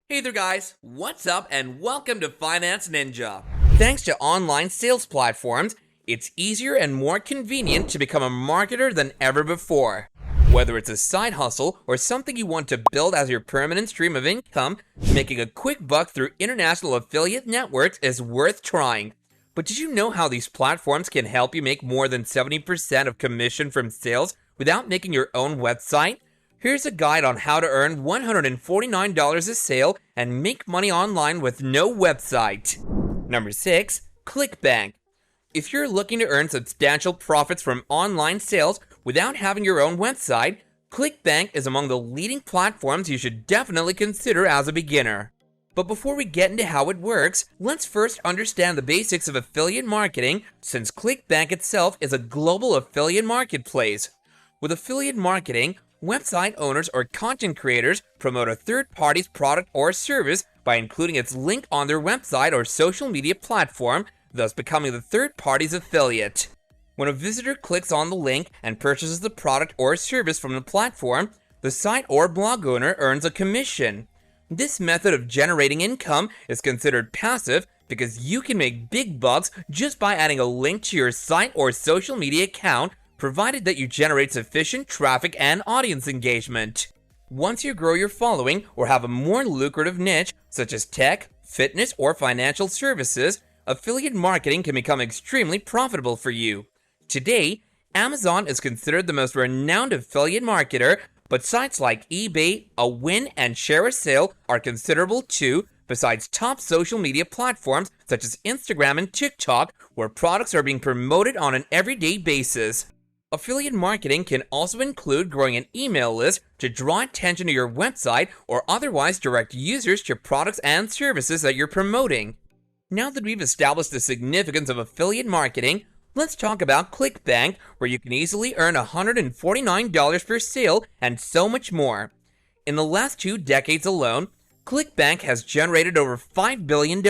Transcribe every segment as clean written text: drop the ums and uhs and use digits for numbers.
Hey there guys, what's up and welcome to Finance Ninja. Thanks to online sales platforms, it's easier and more convenient to become a marketer than ever before. Whether it's a side hustle or something you want to build as your permanent stream of income, making a quick buck through international affiliate networks is worth trying. But did you know how these platforms can help you make more than 70% of commission from sales without making your own website? Here's a guide on how to earn $149 a sale and make money online with no website. Number 6. ClickBank. If you're looking to earn substantial profits from online sales without having your own website, ClickBank is among the leading platforms you should definitely consider as a beginner. But before we get into how it works, let's first understand the basics of affiliate marketing, since ClickBank itself is a global affiliate marketplace. With affiliate marketing, website owners or content creators promote a third party's product or service by including its link on their website or social media platform, thus becoming the third party's affiliate. When a visitor clicks on the link and purchases the product or service from the platform, the site or blog owner earns a commission. This method of generating income is considered passive because you can make big bucks just by adding a link to your site or social media account, provided that you generate sufficient traffic and audience engagement. Once you grow your following or have a more lucrative niche, such as tech, fitness, or financial services, affiliate marketing can become extremely profitable for you. Today, Amazon is considered the most renowned affiliate marketer, but sites like eBay, Awin, and ShareASale are considerable too, besides top social media platforms such as Instagram and TikTok, where products are being promoted on an everyday basis. Affiliate marketing can also include growing an email list to draw attention to your website or otherwise direct users to products and services that you're promoting. Now that we've established the significance of affiliate marketing, let's talk about ClickBank, where you can easily earn $149 per sale and so much more. In the last 2 decades alone, ClickBank has generated over $5 billion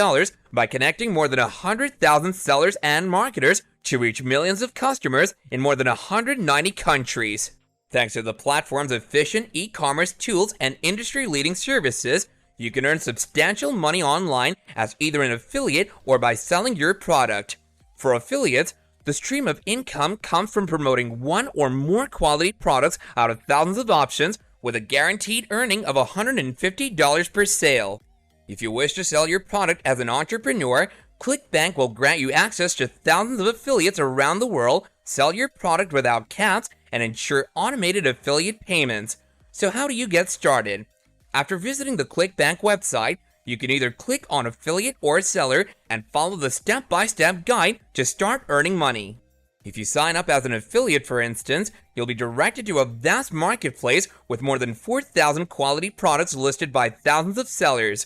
by connecting more than 100,000 sellers and marketers to reach millions of customers in more than 190 countries. Thanks to the platform's efficient e-commerce tools and industry-leading services, you can earn substantial money online as either an affiliate or by selling your product. For affiliates, the stream of income comes from promoting one or more quality products out of thousands of options with a guaranteed earning of $150 per sale. If you wish to sell your product as an entrepreneur, ClickBank will grant you access to thousands of affiliates around the world, sell your product without caps, and ensure automated affiliate payments. So how do you get started? After visiting the ClickBank website, you can either click on affiliate or seller and follow the step-by-step guide to start earning money. If you sign up as an affiliate, for instance, you'll be directed to a vast marketplace with more than 4,000 quality products listed by thousands of sellers.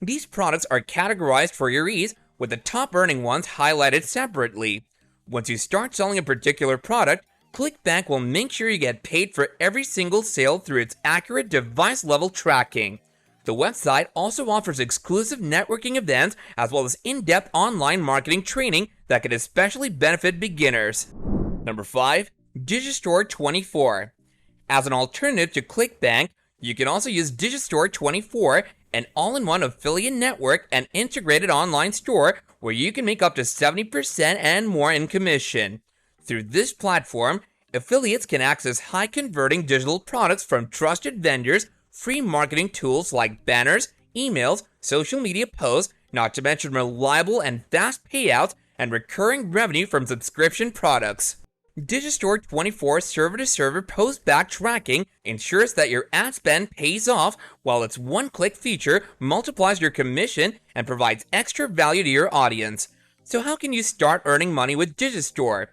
These products are categorized for your ease, with the top earning ones highlighted separately. Once you start selling a particular product, ClickBank will make sure you get paid for every single sale through its accurate device-level tracking. The website also offers exclusive networking events as well as in-depth online marketing training that can especially benefit beginners. Number 5. Digistore24. As an alternative to ClickBank, you can also use Digistore24, an all-in-one affiliate network and integrated online store where you can make up to 70% and more in commission. Through this platform, affiliates can access high-converting digital products from trusted vendors, free marketing tools like banners, emails, social media posts, not to mention reliable and fast payouts and recurring revenue from subscription products. Digistore24 server-to-server post-back tracking ensures that your ad spend pays off, while its one-click feature multiplies your commission and provides extra value to your audience. So how can you start earning money with Digistore?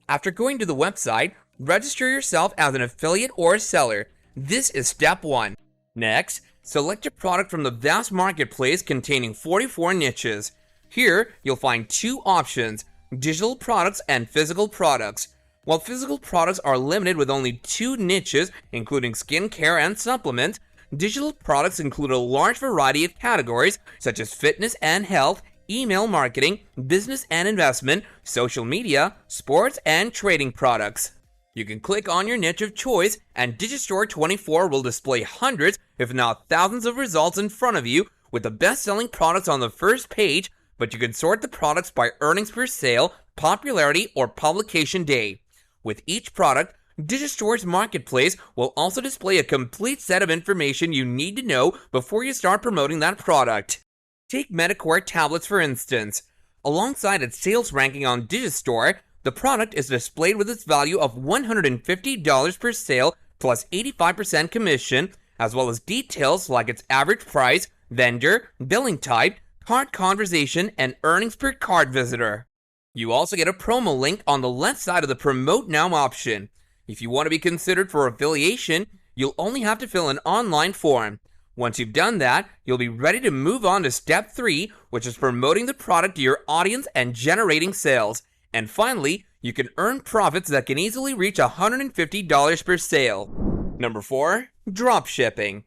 After going to the website, register yourself as an affiliate or seller. This is step 1. Next, select a product from the vast marketplace containing 44 niches. Here, you'll find 2 options: digital products and physical products. While physical products are limited with only 2 niches, including skincare and supplements, digital products include a large variety of categories such as fitness and health, email marketing, business and investment, social media, sports, and trading products. You can click on your niche of choice, and Digistore24 will display hundreds, if not thousands, of results in front of you, with the best-selling products on the first page, but you can sort the products by earnings per sale, popularity, or publication day. With each product, Digistore's marketplace will also display a complete set of information you need to know before you start promoting that product. Take Metacore tablets for instance. Alongside its sales ranking on Digistore, the product is displayed with its value of $150 per sale plus 85% commission, as well as details like its average price, vendor, billing type, card conversation, and earnings per card visitor. You also get a promo link on the left side of the Promote Now option. If you want to be considered for affiliation, you'll only have to fill an online form. Once you've done that, you'll be ready to move on to step 3, which is promoting the product to your audience and generating sales. And finally, you can earn profits that can easily reach $150 per sale. Number 4, dropshipping.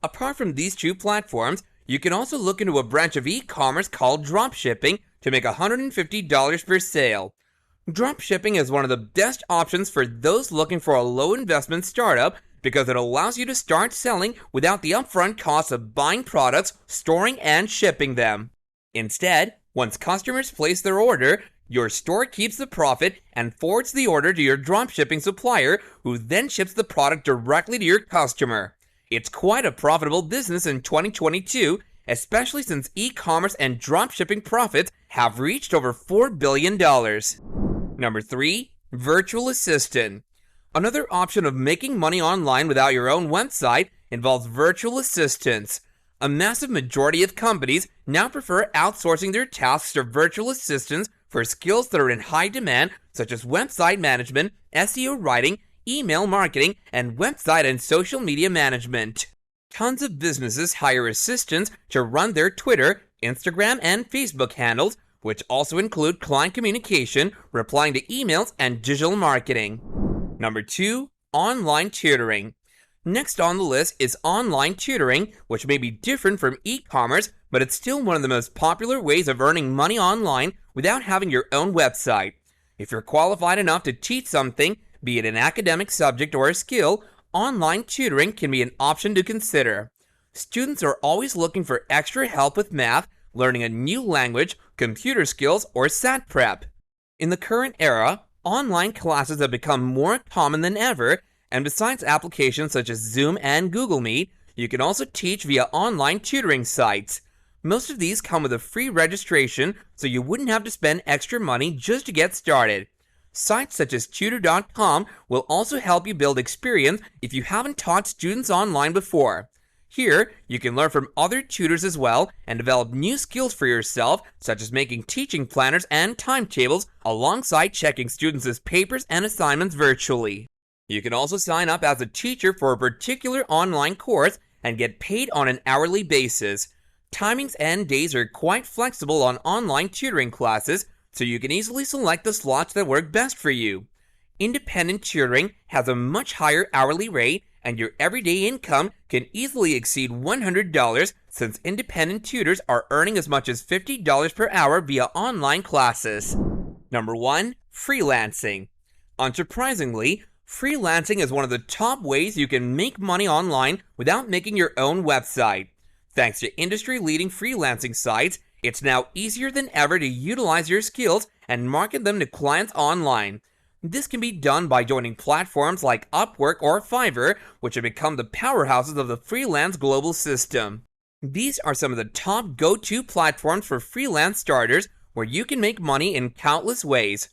Apart from these two platforms, you can also look into a branch of e-commerce called dropshipping to make $150 per sale. Dropshipping is one of the best options for those looking for a low investment startup because it allows you to start selling without the upfront costs of buying products, storing, and shipping them. Instead, once customers place their order, your store keeps the profit and forwards the order to your dropshipping supplier, who then ships the product directly to your customer. It's quite a profitable business in 2022, especially since e-commerce and dropshipping profits have reached over $4 billion. Number 3, virtual assistant. Another option of making money online without your own website involves virtual assistants. A massive majority of companies now prefer outsourcing their tasks to virtual assistants for skills that are in high demand, such as website management, SEO writing, email marketing, and website and social media management. Tons of businesses hire assistants to run their Twitter, Instagram, and Facebook handles, which also include client communication, replying to emails, and digital marketing. Number 2, online tutoring. Next on the list is online tutoring, which may be different from e-commerce, but it's still one of the most popular ways of earning money online without having your own website. If you're qualified enough to teach something, be it an academic subject or a skill, online tutoring can be an option to consider. Students are always looking for extra help with math, learning a new language, computer skills, or SAT prep. In the current era, online classes have become more common than ever, and besides applications such as Zoom and Google Meet, you can also teach via online tutoring sites. Most of these come with a free registration, so you wouldn't have to spend extra money just to get started. Sites such as Tutor.com will also help you build experience if you haven't taught students online before. Here, you can learn from other tutors as well and develop new skills for yourself, such as making teaching planners and timetables alongside checking students' papers and assignments virtually. You can also sign up as a teacher for a particular online course and get paid on an hourly basis. Timings and days are quite flexible on online tutoring classes, so you can easily select the slots that work best for you. Independent tutoring has a much higher hourly rate, and your everyday income can easily exceed $100 since independent tutors are earning as much as $50 per hour via online classes. Number 1, freelancing. Unsurprisingly, freelancing is one of the top ways you can make money online without making your own website. Thanks to industry-leading freelancing sites, it's now easier than ever to utilize your skills and market them to clients online. This can be done by joining platforms like Upwork or Fiverr, which have become the powerhouses of the freelance global system. These are some of the top go-to platforms for freelance starters where you can make money in countless ways.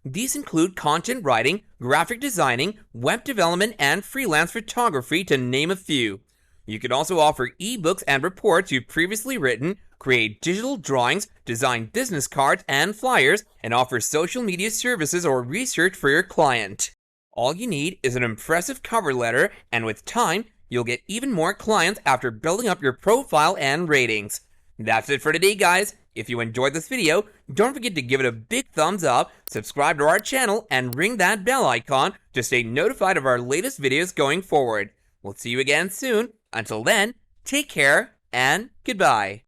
These include content writing, graphic designing, web development, and freelance photography, to name a few. You can also offer ebooks and reports you've previously written, create digital drawings, design business cards and flyers, and offer social media services or research for your client. All you need is an impressive cover letter, and with time, you'll get even more clients after building up your profile and ratings. That's it for today, guys. If you enjoyed this video, don't forget to give it a big thumbs up, subscribe to our channel, and ring that bell icon to stay notified of our latest videos going forward. We'll see you again soon. Until then, take care and goodbye.